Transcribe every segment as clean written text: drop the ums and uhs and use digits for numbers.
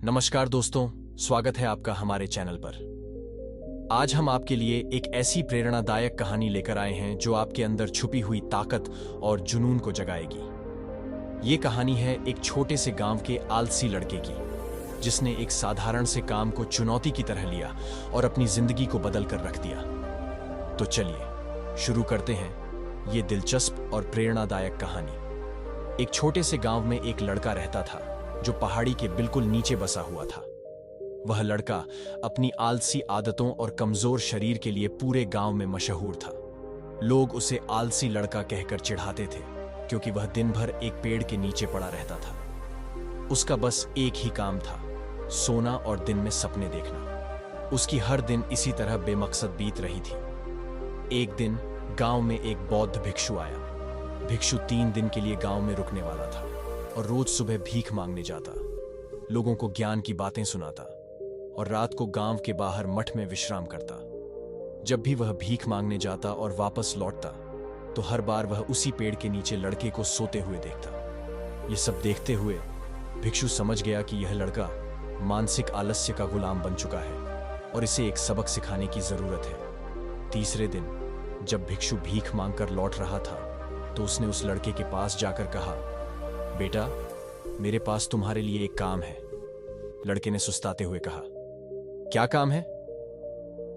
नमस्कार दोस्तों, स्वागत है आपका हमारे चैनल पर। आज हम आपके लिए एक ऐसी प्रेरणादायक कहानी लेकर आए हैं जो आपके अंदर छुपी हुई ताकत और जुनून को जगाएगी। ये कहानी है एक छोटे से गांव के आलसी लड़के की, जिसने एक साधारण से काम को चुनौती की तरह लिया और अपनी जिंदगी को बदल कर रख दिया। तो चलिए शुरू करते हैं ये दिलचस्प और प्रेरणादायक कहानी। एक छोटे से गांव में एक लड़का रहता था जो पहाड़ी के बिल्कुल नीचे बसा हुआ था। वह लड़का अपनी आलसी आदतों और कमजोर शरीर के लिए पूरे गांव में मशहूर था। लोग उसे आलसी लड़का कहकर चिढ़ाते थे क्योंकि वह दिन भर एक पेड़ के नीचे पड़ा रहता था। उसका बस एक ही काम था, सोना और दिन में सपने देखना। उसकी हर दिन इसी तरह बेमकसद बीत रही थी। एक दिन गांव में एक बौद्ध भिक्षु आया। भिक्षु 3 दिन के लिए गांव में रुकने वाला था और रोज सुबह भीख मांगने जाता, लोगों को ज्ञान की बातें सुनाता और रात को गांव के बाहर मठ में विश्राम करता। जब भी वह भीख मांगने जाता और वापस लौटता तो हर बार वह उसी पेड़ के नीचे लड़के को सोते हुए देखता। ये सब देखते हुए भिक्षु समझ गया कि यह लड़का मानसिक आलस्य का गुलाम बन चुका है और इसे एक सबक सिखाने की जरूरत है। तीसरे दिन जब भिक्षु भीख मांगकर लौट रहा था तो उसने उस लड़के के पास जाकर कहा, बेटा, मेरे पास तुम्हारे लिए एक काम है। लड़के ने सुस्ताते हुए कहा, क्या काम है?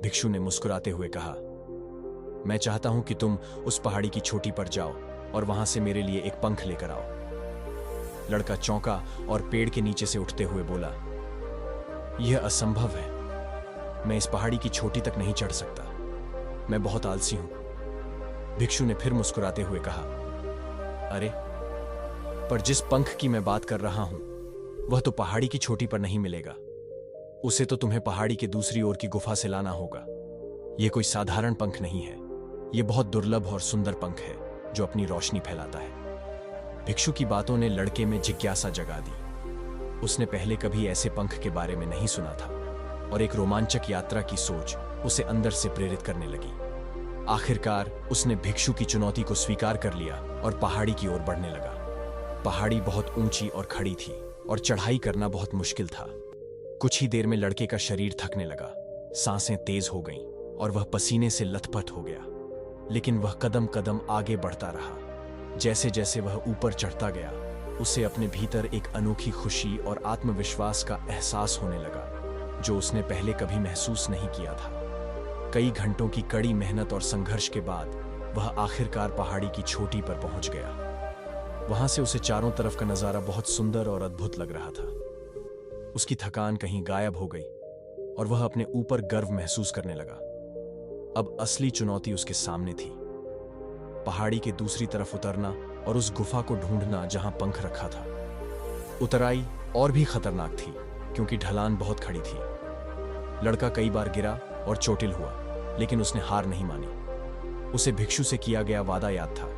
भिक्षु ने मुस्कुराते हुए कहा, मैं चाहता हूं कि तुम उस पहाड़ी की चोटी पर जाओ और वहां से मेरे लिए एक पंख लेकर आओ। लड़का चौंका और पेड़ के नीचे से उठते हुए बोला, यह असंभव है। मैं इस पहाड़ी की चोटी तक नहीं चढ़ सकता। मैं बहुत आलसी हूं। भिक्षु ने फिर मुस्कुराते हुए कहा, अरे, पर जिस पंख की मैं बात कर रहा हूं वह तो पहाड़ी की चोटी पर नहीं मिलेगा। उसे तो तुम्हें पहाड़ी के दूसरी ओर की गुफा से लाना होगा। यह कोई साधारण पंख नहीं है, यह बहुत दुर्लभ और सुंदर पंख है जो अपनी रोशनी फैलाता है। भिक्षु की बातों ने लड़के में जिज्ञासा जगा दी। उसने पहले कभी ऐसे पंख के बारे में नहीं सुना था और एक रोमांचक यात्रा की सोच उसे अंदर से प्रेरित करने लगी। आखिरकार उसने भिक्षु की चुनौती को स्वीकार कर लिया और पहाड़ी की ओर बढ़ने लगा। पहाड़ी बहुत ऊंची और खड़ी थी और चढ़ाई करना बहुत मुश्किल था। कुछ ही देर में लड़के का शरीर थकने लगा, सांसें तेज हो गईं और वह पसीने से लथपथ हो गया। लेकिन वह कदम कदम आगे बढ़ता रहा। जैसे जैसे वह ऊपर चढ़ता गया उसे अपने भीतर एक अनोखी खुशी और आत्मविश्वास का एहसास होने लगा जो उसने पहले कभी महसूस नहीं किया था। कई घंटों की कड़ी मेहनत और संघर्ष के बाद वह आखिरकार पहाड़ी की चोटी पर पहुंच गया। वहां से उसे चारों तरफ का नजारा बहुत सुंदर और अद्भुत लग रहा था। उसकी थकान कहीं गायब हो गई और वह अपने ऊपर गर्व महसूस करने लगा। अब असली चुनौती उसके सामने थी, पहाड़ी के दूसरी तरफ उतरना और उस गुफा को ढूंढना जहां पंख रखा था। उतराई और भी खतरनाक थी क्योंकि ढलान बहुत खड़ी थी। लड़का कई बार गिरा और चोटिल हुआ, लेकिन उसने हार नहीं मानी। उसे भिक्षु से किया गया वादा याद था,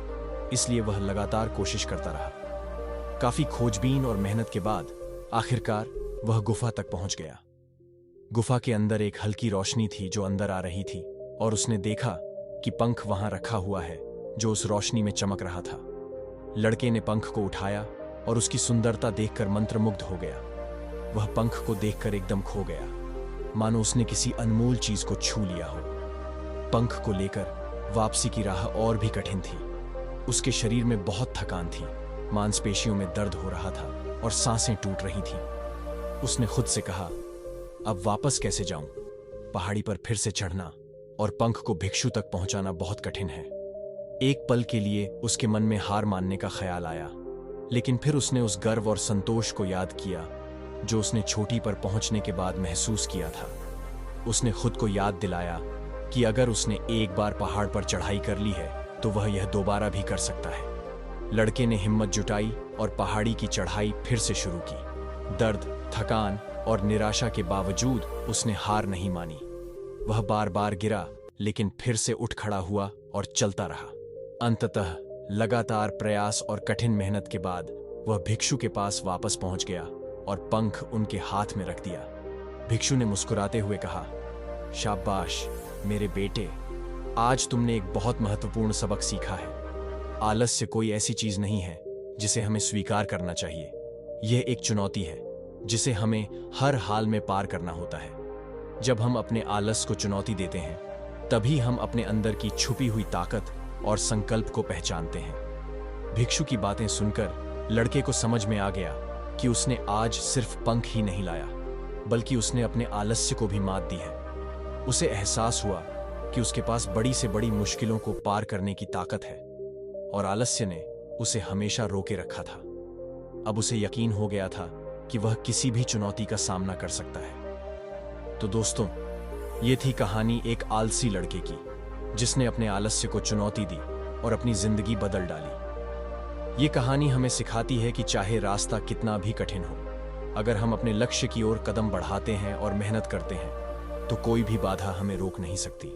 इसलिए वह लगातार कोशिश करता रहा। काफी खोजबीन और मेहनत के बाद आखिरकार वह गुफा तक पहुंच गया। गुफा के अंदर एक हल्की रोशनी थी जो अंदर आ रही थी और उसने देखा कि पंख वहां रखा हुआ है जो उस रोशनी में चमक रहा था। लड़के ने पंख को उठाया और उसकी सुंदरता देखकर मंत्रमुग्ध हो गया। वह पंख को देखकर एकदम खो गया, मानो उसने किसी अनमोल चीज को छू लिया हो। पंख को लेकर वापसी की राह और भी कठिन थी। उसके शरीर में बहुत थकान थी, मांसपेशियों में दर्द हो रहा था और सांसें टूट रही थीं। उसने खुद से कहा, अब वापस कैसे जाऊं? पहाड़ी पर फिर से चढ़ना और पंख को भिक्षु तक पहुंचाना बहुत कठिन है। एक पल के लिए उसके मन में हार मानने का ख्याल आया, लेकिन फिर उसने उस गर्व और संतोष को याद किया जो उसने चोटी पर पहुंचने के बाद महसूस किया था। उसने खुद को याद दिलाया कि अगर उसने एक बार पहाड़ पर चढ़ाई कर ली है तो वह यह दोबारा भी कर सकता है। लड़के ने हिम्मत जुटाई और पहाड़ी की चढ़ाई फिर से शुरू की। दर्द, थकान और निराशा के बावजूद उसने हार नहीं मानी। वह बार बार गिरा, लेकिन फिर से उठ खड़ा हुआ और चलता रहा। अंततः लगातार प्रयास और कठिन मेहनत के बाद वह भिक्षु के पास वापस पहुंच गया और पंख उनके हाथ में रख दिया। भिक्षु ने मुस्कुराते हुए कहा, शाबाश मेरे बेटे, आज तुमने एक बहुत महत्वपूर्ण सबक सीखा है। आलस्य कोई ऐसी चीज नहीं है जिसे हमें स्वीकार करना चाहिए। यह एक चुनौती है, जिसे हमें हर हाल में पार करना होता है। जब हम अपने आलस को चुनौती देते हैं, तभी हम अपने अंदर की छुपी हुई ताकत और संकल्प को पहचानते हैं। भिक्षु की बातें सुनकर लड़के को समझ में आ गया कि उसने आज सिर्फ पंख ही नहीं लाया, बल्कि उसने अपने आलस्य को भी मात दी है। उसे एहसास हुआ कि उसके पास बड़ी से बड़ी मुश्किलों को पार करने की ताकत है और आलस्य ने उसे हमेशा रोके रखा था। अब उसे यकीन हो गया था कि वह किसी भी चुनौती का सामना कर सकता है। तो दोस्तों, ये थी कहानी एक आलसी लड़के की, जिसने अपने आलस्य को चुनौती दी और अपनी जिंदगी बदल डाली। ये कहानी हमें सिखाती है कि चाहे रास्ता कितना भी कठिन हो, अगर हम अपने लक्ष्य की ओर कदम बढ़ाते हैं और मेहनत करते हैं, तो कोई भी बाधा हमें रोक नहीं सकती।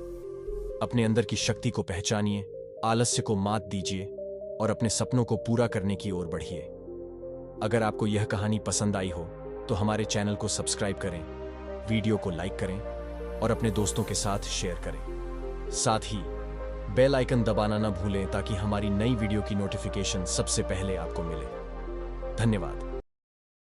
अपने अंदर की शक्ति को पहचानिए, आलस्य को मात दीजिए और अपने सपनों को पूरा करने की ओर बढ़िए। अगर आपको यह कहानी पसंद आई हो तो हमारे चैनल को सब्सक्राइब करें, वीडियो को लाइक करें और अपने दोस्तों के साथ शेयर करें। साथ ही बेल आइकन दबाना न भूलें ताकि हमारी नई वीडियो की नोटिफिकेशन सबसे पहले आपको मिले। धन्यवाद।